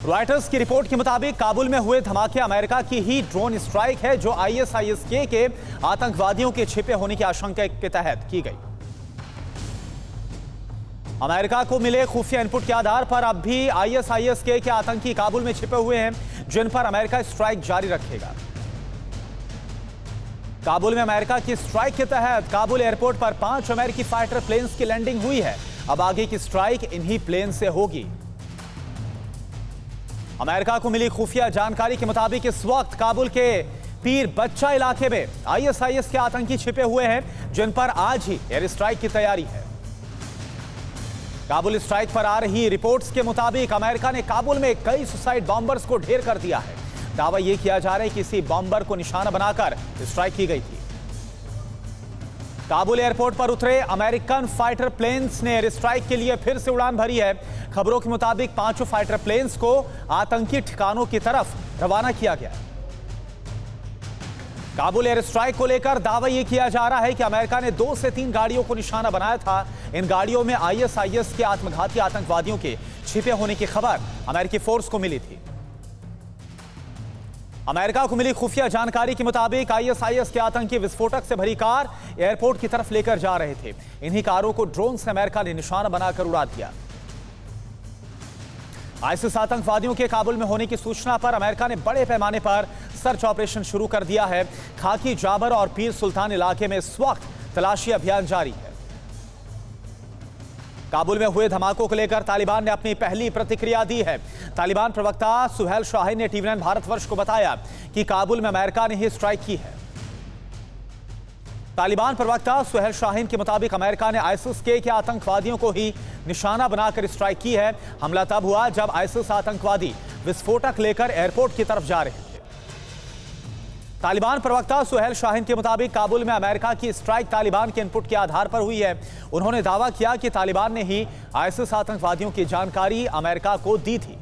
Reuters की report के मुताबिक काबुल में हुए धमाके अमेरिका की ही ड्रोन स्ट्राइक है जो आईएसआईएस के आतंकवादियों के छिपे होने की आशंका के तहत की गई। अमेरिका को मिले खुफिया इनपुट के आधार पर अब भी आईएसआईएस के आतंकी काबुल में छिपे हुए हैं, जिन पर अमेरिका स्ट्राइक जारी रखेगा। काबुल में अमेरिका की स्ट्राइक के तहत काबुल एयरपोर्ट पर 5 अमेरिकी फाइटर प्लेन्स की लैंडिंग हुई है। अब आगे की स्ट्राइक इन्हीं प्लेन से होगी। अमेरिका को मिली खुफिया जानकारी के मुताबिक इस वक्त काबुल के पीर बच्चा इलाके में आईएसआईएस के आतंकी छिपे हुए हैं, जिन पर आज ही एयर स्ट्राइक की तैयारी है। काबुल स्ट्राइक पर आ रही रिपोर्ट्स के मुताबिक अमेरिका ने काबुल में कई सुसाइड बॉम्बर्स को ढेर कर दिया है। दावा यह किया जा रहा है कि किसी बॉम्बर को निशाना बनाकर स्ट्राइक की गई थी। काबुल एयरपोर्ट पर उतरे अमेरिकन फाइटर प्लेन्स ने एयर स्ट्राइक के लिए फिर से उड़ान भरी है। खबरों के मुताबिक 5 फाइटर प्लेन्स को आतंकी ठिकानों की तरफ रवाना किया गया है। काबुल एयर स्ट्राइक को लेकर दावा यह किया जा रहा है कि अमेरिका ने 2 से 3 गाड़ियों को निशाना बनाया था। इन गाड़ियों में आईएसआईएस के आत्मघाती आतंकवादियों के छिपे होने की खबर अमेरिकी फोर्स को मिली थी। अमेरिका को मिली खुफिया जानकारी के मुताबिक आईएसआईएस के आतंकी विस्फोटक से भरी कार एयरपोर्ट की तरफ लेकर जा रहे थे। इन्हीं कारों को ड्रोन से अमेरिका ने निशाना बनाकर उड़ा दिया। आईएसआईएस आतंकवादियों के काबुल में होने की सूचना पर अमेरिका ने बड़े पैमाने पर सर्च ऑपरेशन शुरू कर दिया है। खाकी जाबर और पीर सुल्तान इलाके में इस वक्त तलाशी अभियान जारी है। काबुल में हुए धमाकों को लेकर तालिबान ने अपनी पहली प्रतिक्रिया दी है। तालिबान प्रवक्ता सुहेल शाहीन ने टीवी9 भारतवर्ष को बताया कि काबुल में अमेरिका ने ही स्ट्राइक की है। तालिबान प्रवक्ता सुहेल शाहीन के मुताबिक अमेरिका ने आईएसआईएस के आतंकवादियों को ही निशाना बनाकर स्ट्राइक की है। हमला तब हुआ जब आईएसआईएस आतंकवादी विस्फोटक लेकर एयरपोर्ट की तरफ जा रहे थे। तालिबान प्रवक्ता सुहेल शाहीन के मुताबिक काबुल में अमेरिका की स्ट्राइक तालिबान के इनपुट के आधार पर हुई है। उन्होंने दावा किया कि तालिबान ने ही आईएसआईएस आतंकवादियों की जानकारी अमेरिका को दी थी।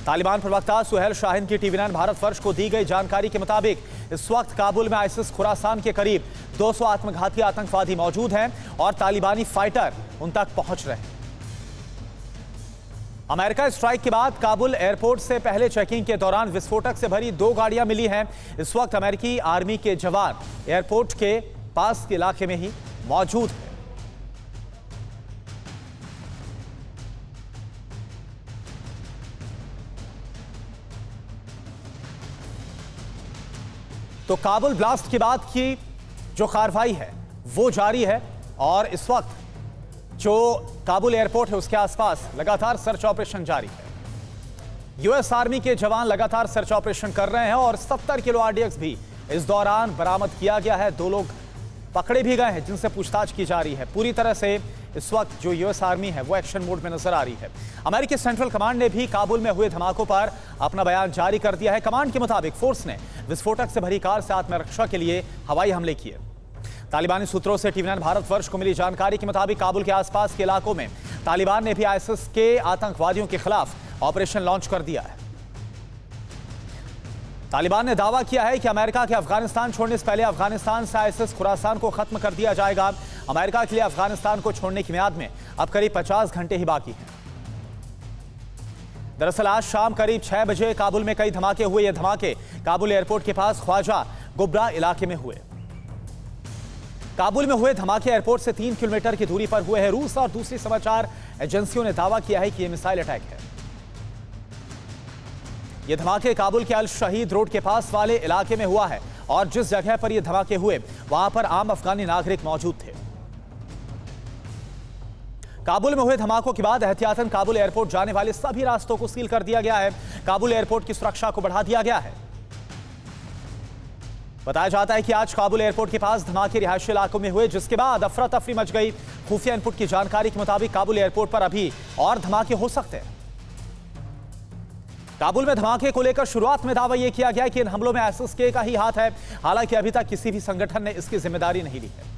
तालिबान प्रवक्ता सुहेल शाहीन की टीवी9 भारतवर्ष को दी गई जानकारी के मुताबिक इस वक्त काबुल में आईएसआईएस खुरासान के करीब 200 आत्मघाती आतंकवादी मौजूद हैं और तालिबानी फाइटर उन तक पहुंच रहे हैं। अमेरिका स्ट्राइक के बाद काबुल एयरपोर्ट से पहले चेकिंग के दौरान विस्फोटक से भरी 2 गाड़ियां मिली हैं। इस वक्त अमेरिकी आर्मी के जवान एयरपोर्ट के पास के इलाके में ही मौजूद हैं। तो काबुल ब्लास्ट के बाद की जो कार्रवाई है वो जारी है और इस वक्त जो काबुल एयरपोर्ट है उसके आसपास लगातार सर्च ऑपरेशन जारी है। यूएस आर्मी के जवान लगातार सर्च ऑपरेशन कर रहे हैं और 70 किलो आरडीएक्स भी इस दौरान बरामद किया गया है। 2 लोग पकड़े भी गए हैं जिनसे पूछताछ की जा रही है। पूरी तरह से इस वक्त जो यूएस आर्मी है वो एक्शन मोड में नजर आ रही है। अमेरिकी सेंट्रल कमांड ने भी काबुल में हुए धमाकों पर अपना बयान जारी कर दिया है। कमांड के मुताबिक फोर्स ने विस्फोटक से भरी कार से आत्मरक्षा के लिए हवाई हमले किए। तालिबानी सूत्रों से टीवी9 भारतवर्ष को मिली जानकारी के मुताबिक काबुल के आसपास के इलाकों में तालिबान ने भी आईएसआईएस के आतंकवादियों के खिलाफ ऑपरेशन लॉन्च कर दिया है। तालिबान ने दावा किया है कि अमेरिका के अफगानिस्तान छोड़ने से पहले अफगानिस्तान से आईएसआईएस खुरासान को खत्म कर दिया जाएगा। अमेरिका के लिए अफगानिस्तान को छोड़ने की मियाद में अब करीब 50 घंटे ही बाकी हैं। दरअसल आज शाम करीब 6 बजे काबुल में कई धमाके हुए। ये धमाके काबुल एयरपोर्ट के पास ख्वाजा गुब्रा इलाके में हुए। काबुल में हुए धमाके एयरपोर्ट से 3 किलोमीटर की दूरी पर हुए हैं। रूस और दूसरी समाचार एजेंसियों ने दावा किया है कि यह मिसाइल अटैक है। यह धमाके काबुल के अल शहीद रोड के पास वाले इलाके में हुआ है और जिस जगह पर यह धमाके हुए वहां पर आम अफगानी नागरिक मौजूद थे। काबुल में हुए धमाकों के बाद एहतियातन काबुल एयरपोर्ट जाने वाले सभी रास्तों को सील कर दिया गया है। काबुल एयरपोर्ट की सुरक्षा को बढ़ा दिया गया है। बताया जाता है कि आज काबुल एयरपोर्ट के पास धमाके रिहायशी इलाकों में हुए, जिसके बाद अफरा तफरी मच गई। खुफिया इनपुट की जानकारी के मुताबिक काबुल एयरपोर्ट पर अभी और धमाके हो सकते हैं। काबुल में धमाके को लेकर शुरुआत में दावा यह किया गया कि इन हमलों में आईएसआईएस का ही हाथ है। हालांकि अभी तक किसी भी संगठन ने इसकी जिम्मेदारी नहीं ली है।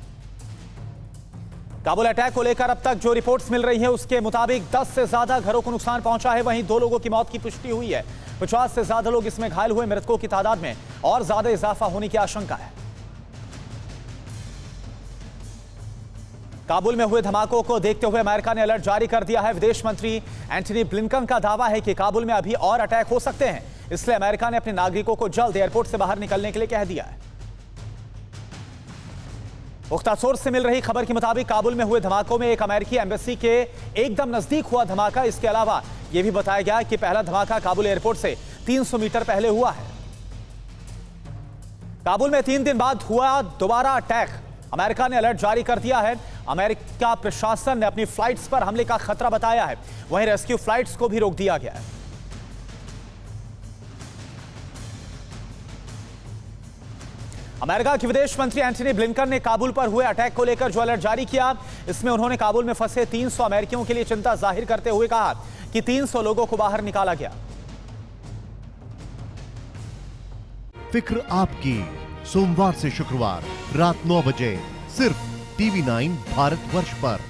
काबुल अटैक को लेकर अब तक जो रिपोर्ट्स मिल रही है उसके मुताबिक 10 से ज्यादा घरों को नुकसान पहुंचा है। वहीं 2 लोगों की मौत की पुष्टि हुई है। 50 से ज्यादा लोग इसमें घायल हुए। मृतकों की तादाद में और ज्यादा इजाफा होने की आशंका है। काबुल में हुए धमाकों को देखते हुए अमेरिका ने अलर्ट जारी कर दिया है। विदेश मंत्री एंटनी ब्लिंकन का दावा है कि काबुल में अभी और अटैक हो सकते हैं, इसलिए अमेरिका ने अपने नागरिकों को जल्द एयरपोर्ट से बाहर निकलने के लिए कह दिया है। पुख्ता सोर्स से मिल रही खबर के मुताबिक काबुल में हुए धमाकों में एक अमेरिकी एम्बेसी के एकदम नजदीक हुआ धमाका। इसके अलावा यह भी बताया गया कि पहला धमाका काबुल एयरपोर्ट से 300 मीटर पहले हुआ है। काबुल में 3 दिन बाद हुआ दोबारा अटैक। अमेरिका ने अलर्ट जारी कर दिया है। अमेरिका प्रशासन ने अपनी फ्लाइट्स पर हमले का खतरा बताया है, वहीं रेस्क्यू फ्लाइट्स को भी रोक दिया गया है। अमेरिका के विदेश मंत्री एंटनी ब्लिंकन ने काबुल पर हुए अटैक को लेकर जो अलर्ट जारी किया, इसमें उन्होंने काबुल में फंसे 300 अमेरिकियों के लिए चिंता जाहिर करते हुए कहा कि 300 लोगों को बाहर निकाला गया। फिक्र आपकी, सोमवार से शुक्रवार रात 9 बजे सिर्फ TV9 भारतवर्ष पर।